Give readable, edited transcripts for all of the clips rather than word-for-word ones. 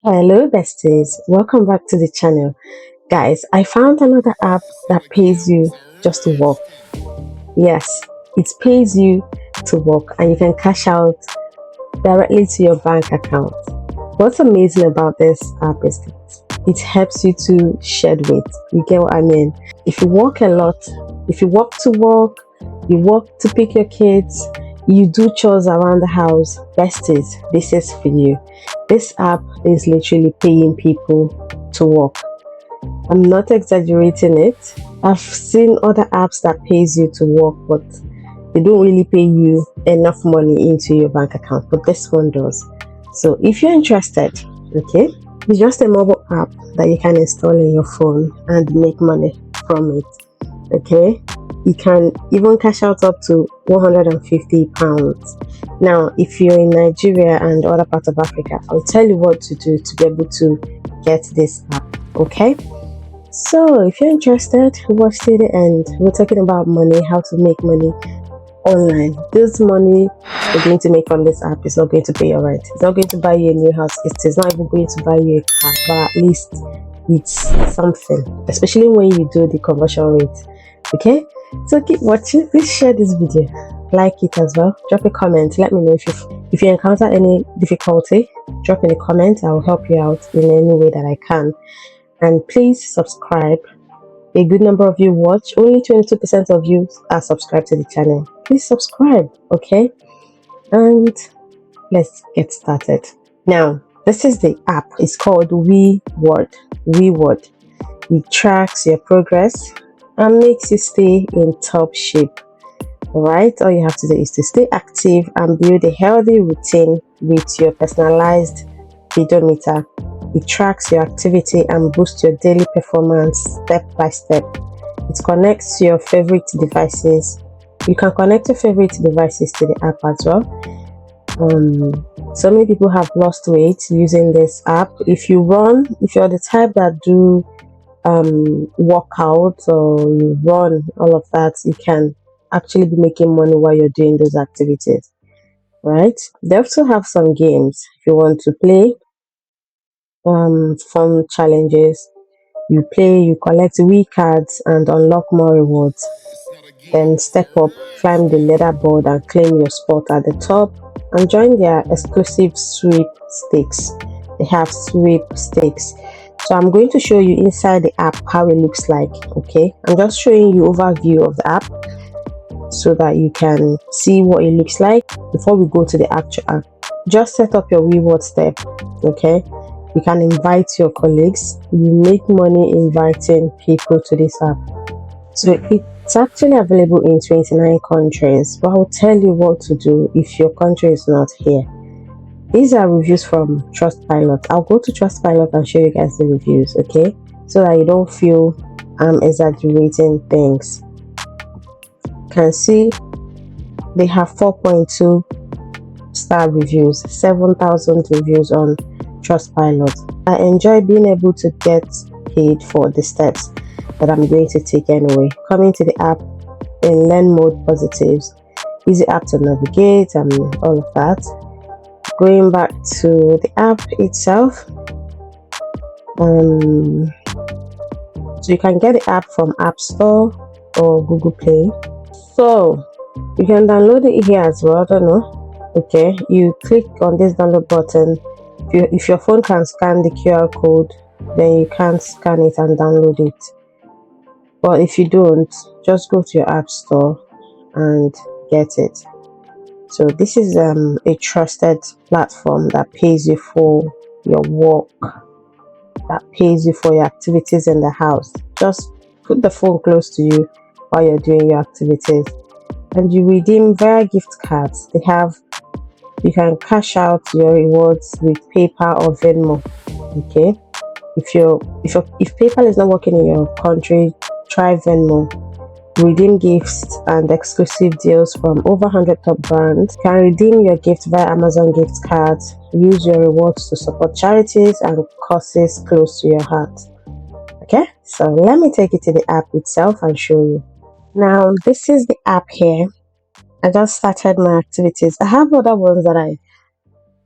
Hello, besties. Welcome back to the channel. Guys, I found another app that pays you just to walk. Yes, it pays you to walk and you can cash out directly to your bank account. What's amazing about this app is that it helps you to shed weight. You get what I mean? If you walk a lot, if you walk to work, you walk to pick your kids, you do chores around the house, besties, this is for you. This app is literally paying people to walk. I'm not exaggerating it. I've seen other apps that pays you to work, but they don't really pay you enough money into your bank account, but this one does. So if you're interested, okay, it's just a mobile app that you can install in your phone and make money from it. Okay, you can even cash out up to £150. Now, if you're in Nigeria and other parts of Africa, I'll tell you what to do to be able to get this app. Okay, so if you're interested, watch till the end. We're talking about money, how to make money online. This money you're going to make from this app is not going to pay your rent. It's not going to buy you a new house. It is not even going to buy you a car, but at least it's something, especially when you do the conversion rate. Okay, so keep watching. Please share this video, like it as well, drop a comment, let me know if you encounter any difficulty. Drop in a comment, I will help you out in any way that I can. And please subscribe. A good number of you watch, only 22% of you are subscribed to the channel. Please subscribe, okay? And let's get started. Now, this is the app. It's called WeWard. WeWard. It tracks your progress and makes you stay in top shape. Alright, all you have to do is to stay active and build a healthy routine with your personalized pedometer. It tracks your activity and boosts your daily performance step by step. It connects to your favorite devices. You can connect your favorite devices to the app as well. So many people have lost weight using this app. If you're the type that do workouts or you run, all of that, you can actually be making money while you're doing those activities, right? They also have some games if you want to play fun challenges. You play, you collect Wii cards and unlock more rewards. Then step up, climb the leaderboard and claim your spot at the top and join their exclusive sweepstakes. They have sweepstakes. So I'm going to show you inside the app how it looks like. Okay, I'm just showing you overview of the app so that you can see what it looks like before we go to the actual app. Just set up your reward step. Okay, you can invite your colleagues. You make money inviting people to this app. So it's actually available in 29 countries, but I'll tell you what to do if your country is not here. These are reviews from Trustpilot. I'll go to Trustpilot and show you guys the reviews, okay? So that you don't feel I'm exaggerating things. You can see they have 4.2 star reviews, 7,000 reviews on Trustpilot. I enjoy being able to get paid for the steps that I'm going to take anyway. Coming to the app in learn mode positives, easy app to navigate and all of that. Going back to the app itself, so you can get the app from App Store or Google Play. So you can download it here as well. I don't know. Okay, you click on this download button. If your phone can scan the QR code, then you can scan it and download it. But if you don't, just go to your app store and get it. So this is a trusted platform that pays you for your work, that pays you for your activities in the house. Just put the phone close to you while you're doing your activities, and you redeem via gift cards. You can cash out your rewards with PayPal or Venmo. Okay, if PayPal is not working in your country, try Venmo. Redeem gifts and exclusive deals from over 100 top brands. You can redeem your gift via Amazon gift cards. Use your rewards to support charities and causes close to your heart. Okay, so let me take you to the app itself and show you. Now, this is the app here. I just started my activities. I have other ones that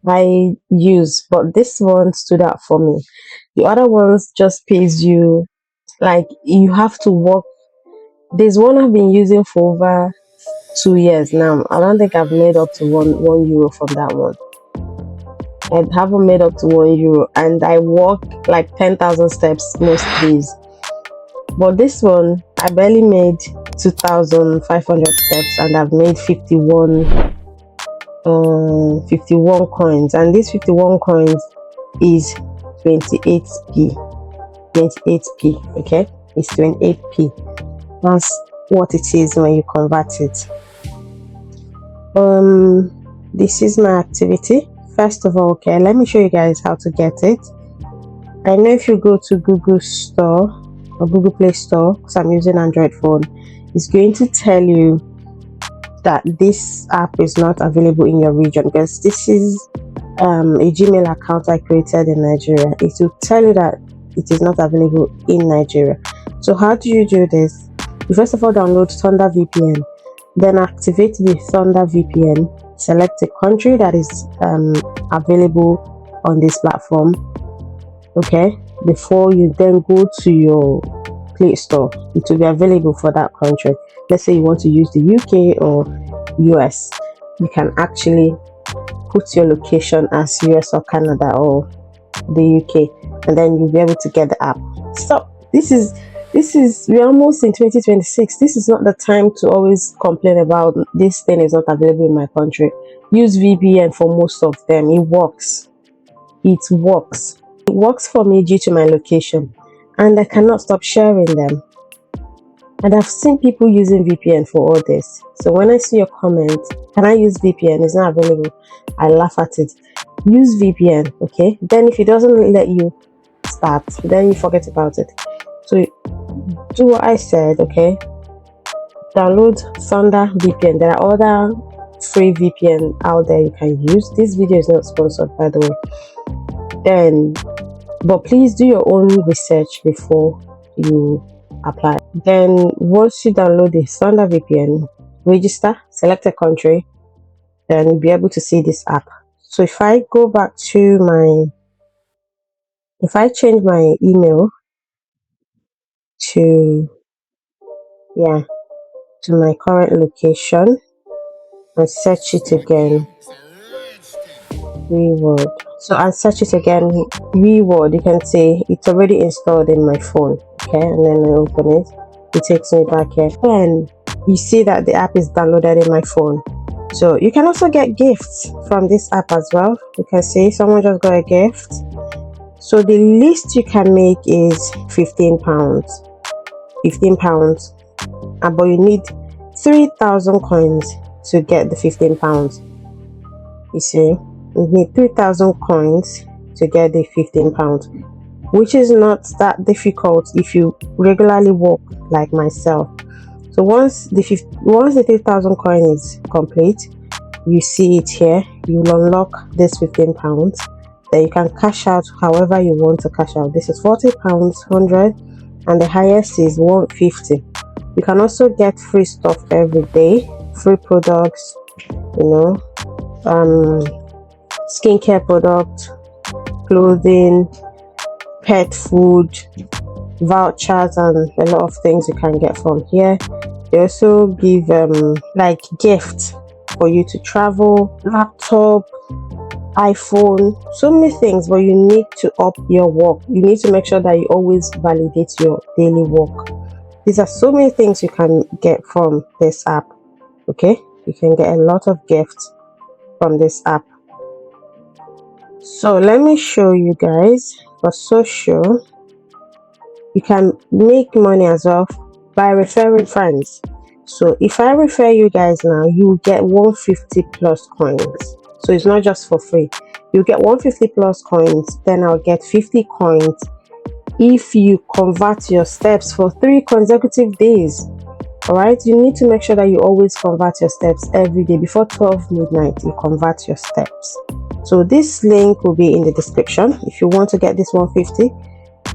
I use, but this one stood out for me. The other ones just pays you, like you have to work. There's one I've been using for over 2 years now. I don't think I've made up to one euro from that one. I haven't made up to €1, and I walk like 10,000 steps most days. But this one, I barely made 2,500 steps, and I've made 51 coins, and these 51 coins is 28p. 28p, okay? It's 28p. That's what it is when you convert it. This is my activity. First of all, okay, let me show you guys how to get it. I know if you go to Google Store or Google Play Store, because I'm using Android phone, it's going to tell you that this app is not available in your region, because this is a Gmail account I created in Nigeria. It will tell you that it is not available in Nigeria. So how do you do this? You first of all download Thunder VPN, then activate the Thunder VPN, select a country that is available on this platform, okay, before you then go to your Play Store. It will be available for that country. Let's say you want to use the UK or US, you can actually put your location as US or Canada or the UK, and then you'll be able to get the app. Stop. We're almost in 2026. This is not the time to always complain about this thing is not available in my country. Use VPN for most of them. It works. It works for me due to my location, and I cannot stop sharing them. And I've seen people using VPN for all this. So when I see your comment, can I use VPN? It's not available, I laugh at it. Use VPN, okay? Then if it doesn't let you start, then you forget about it. So do what I said, okay? Download Thunder VPN. There are other free VPN out there you can use. This video is not sponsored, by the way. But please do your own research before you apply. Then once you download the Thunder VPN, register, select a country, then you'll be able to see this app. So if I go back to if I change my email to my current location and search it again, WeWard. So I search it again, WeWard, you can see it's already installed in my phone, okay? And then I open it, it takes me back here, and you see that the app is downloaded in my phone. So you can also get gifts from this app as well. You can see someone just got a gift. So the least you can make is £15. But you need 3,000 coins to get the £15. You see, you need 3,000 coins to get the £15, which is not that difficult if you regularly work like myself. So once the 3,000 coin is complete, you see it here, you will unlock this £15. Then you can cash out however you want to cash out. This is £40, 100, and the highest is 150. You can also get free stuff every day, free products, skincare product, clothing, pet food, vouchers, and a lot of things you can get from here. They also give like gifts for you to travel, laptop, iPhone, so many things. But you need to up your work. You need to make sure that you always validate your daily work. These are so many things you can get from this app, okay? You can get a lot of gifts from this app. So let me show you guys. For social, you can make money as well by referring friends. So if I refer you guys now, you get 150 plus coins. So it's not just for free. You get 150 plus coins, then I'll get 50 coins if you convert your steps for 3 consecutive days. All right, you need to make sure that you always convert your steps every day. Before 12 midnight, you convert your steps. So this link will be in the description. If you want to get this 150,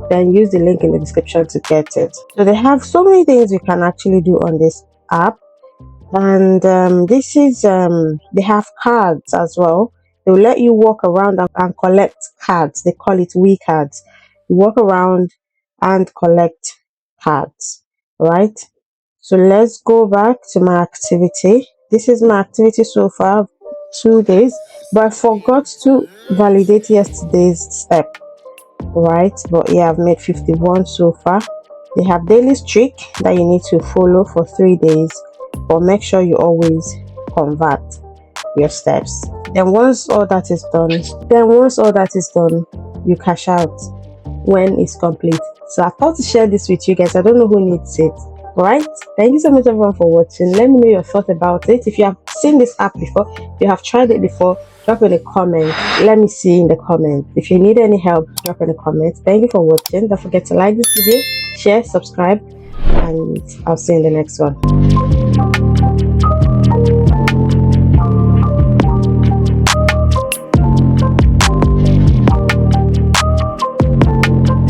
then use the link in the description to get it. So they have so many things you can actually do on this app. And this is they have cards as well. They will let you walk around and collect cards. They call it We cards. You walk around and collect cards, right? So let's go back to my activity. This is my activity so far, 2 days, but I forgot to validate yesterday's step, right? But yeah, I've made 51 so far. They have daily streak that you need to follow for 3 days, but make sure you always convert your steps. Then once all that is done, you cash out when it's complete. So I thought to share this with you guys. I don't know who needs it. Right? Thank you so much everyone for watching. Let me know your thoughts about it. If you have seen this app before, if you have tried it before, drop in a comment. Let me see in the comments. If you need any help, drop in the comments. Thank you for watching. Don't forget to like this video, share, subscribe, and I'll see you in the next one.